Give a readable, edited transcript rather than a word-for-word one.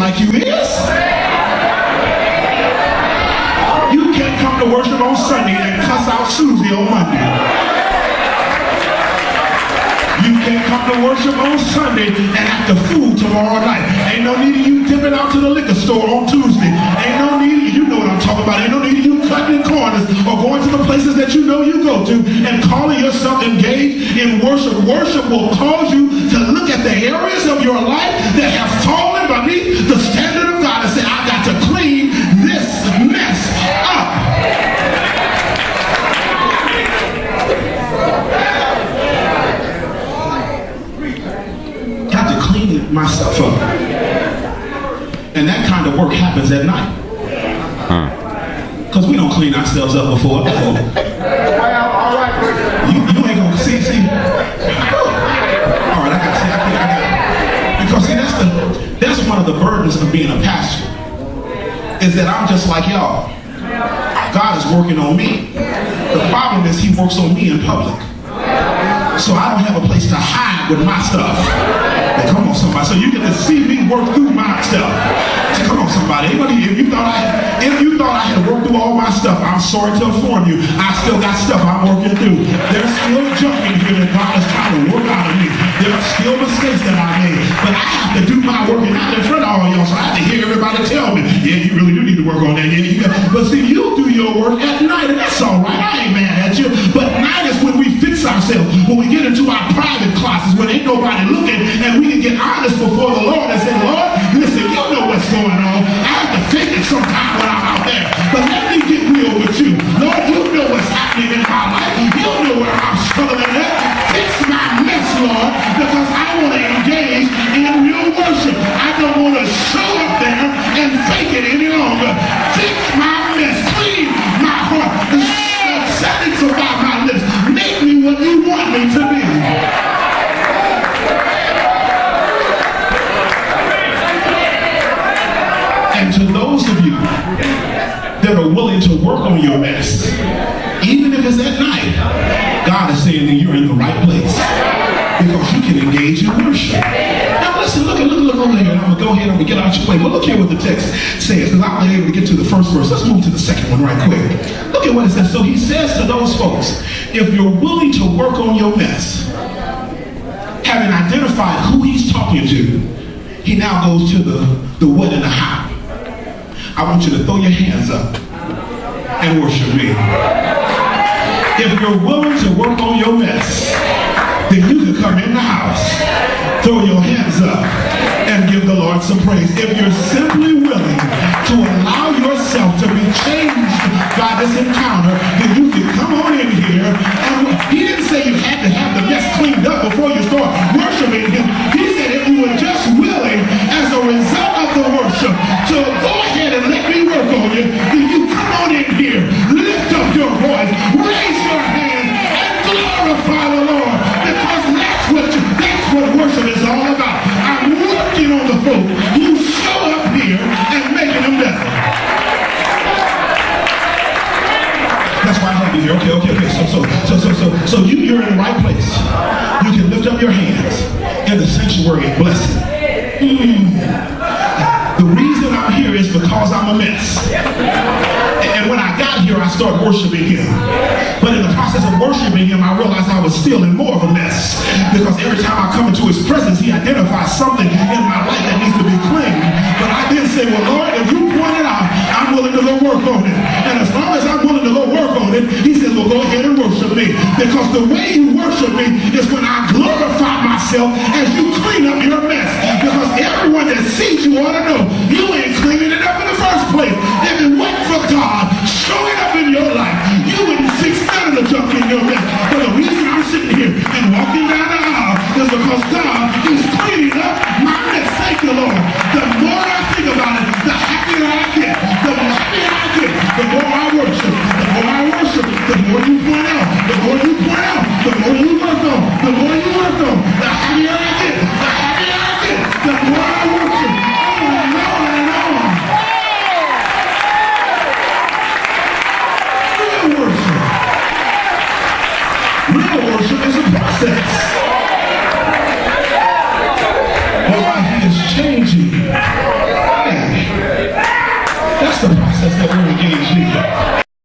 like you is. You can't come to worship on Sunday and cuss out Susie on Monday. You can't come to worship on Sunday and act a fool tomorrow night. Ain't no need of you dipping out to the liquor store on Tuesday. Ain't no need of you know what I'm talking about. Ain't no need of you cutting in corners or going to the places that you know you go to and calling yourself engaged in worship. Worship will cause you to look at the areas of your life that have fallen beneath the standard of God and say, I got to clean this mess up. Myself up. And that kind of work happens at night. Because we don't clean ourselves up before. You ain't gonna see. Alright, I got because see, that's one of the burdens of being a pastor. Is that I'm just like y'all. God is working on me. The problem is he works on me in public. So I don't have a place to hide with my stuff. Come on, somebody. So you get to see me work through my stuff. Come on, somebody. If you thought I had worked through all my stuff, I'm sorry to inform you, I still got stuff I'm working through. There's still junk in here that God is trying to work out of me. There are still mistakes that I made. But I have to do my work, and I'm in front of all y'all, so I have to hear everybody tell me, yeah, you really do need to work on that. Yeah, you got. But see, you do your work at night, and that's all right. I ain't mad at you. But night is when we fix ourselves, when we get into our private closets, when ain't nobody looking, and we can get honest before the Lord and say, Lord, listen, you know what's going on. I have to fake it sometime when I'm out there. But let me get real with you. Lord, you know what's happening in my life. You know where I'm struggling at. Fix my mess, Lord, because I want to engage in real worship. I don't want to show up there and fake it any longer. Fix my mess. Clean my heart. Sanctify my lips. Make me what you want me to be. And to those of you that are willing to work on your mess, even if it's at night, God is saying that you're in the right place because you can engage in worship. Now listen, look over here, and I'm going to go ahead and get out your way. But look here what the text says, because I'm not able to get to the first verse. Let's move to the second one right quick. Look at what it says. So he says to those folks, if you're willing to work on your mess, having identified who he's talking to, he now goes to the what and the how. I want you to throw your hands up and worship me. If you're willing to work on your mess, then you can come in the house, throw your hands up, and give the Lord some praise. If you're simply willing to allow yourself to be changed by this encounter, then you can come on in here. And he didn't say you had to have the mess cleaned up before you start worshiping him. He said if you were just willing, as a result of the worship, to go ahead and let me work on you, then you come on in here, lift up your voice, raise your hand, and glorify the Lord, because that's what worship is all about. I'm working on the folk who show up here and making them better. That's why I have you here. Okay. So you're in the right place. You can lift up your hands in the sanctuary and bless him. The reason I'm here is because I'm a mess. And when I got here, I started worshiping him. But in the process of worshiping him, I realized I was still in more of a mess. Because every time I come into his presence, he identifies something in my life that needs to be cleaned. But I didn't say, well, Lord, if you point it out, I'm willing to go work on it. And as long as I'm willing to go work on it, he says, well, go ahead and worship me. Because the way you worship me is when I glorify myself as you clean up your mess. Because everyone that sees you ought to know you ain't cleaning it up in the first place. If it wasn't for God showing up in your life, you wouldn't fix none of the junk in your mess. But the reason I'm sitting here and walking down the aisle is because God is cleaning up my mess. Thank you, Lord. The more I think about it, the happier I get. The happier I get, the more I worship. The more I worship, the more you point out. The more you point out, the more you work on. The more you work on, the happier I get. The happier I get, the more I worship. On and on and on. That's the process that we're engaged in.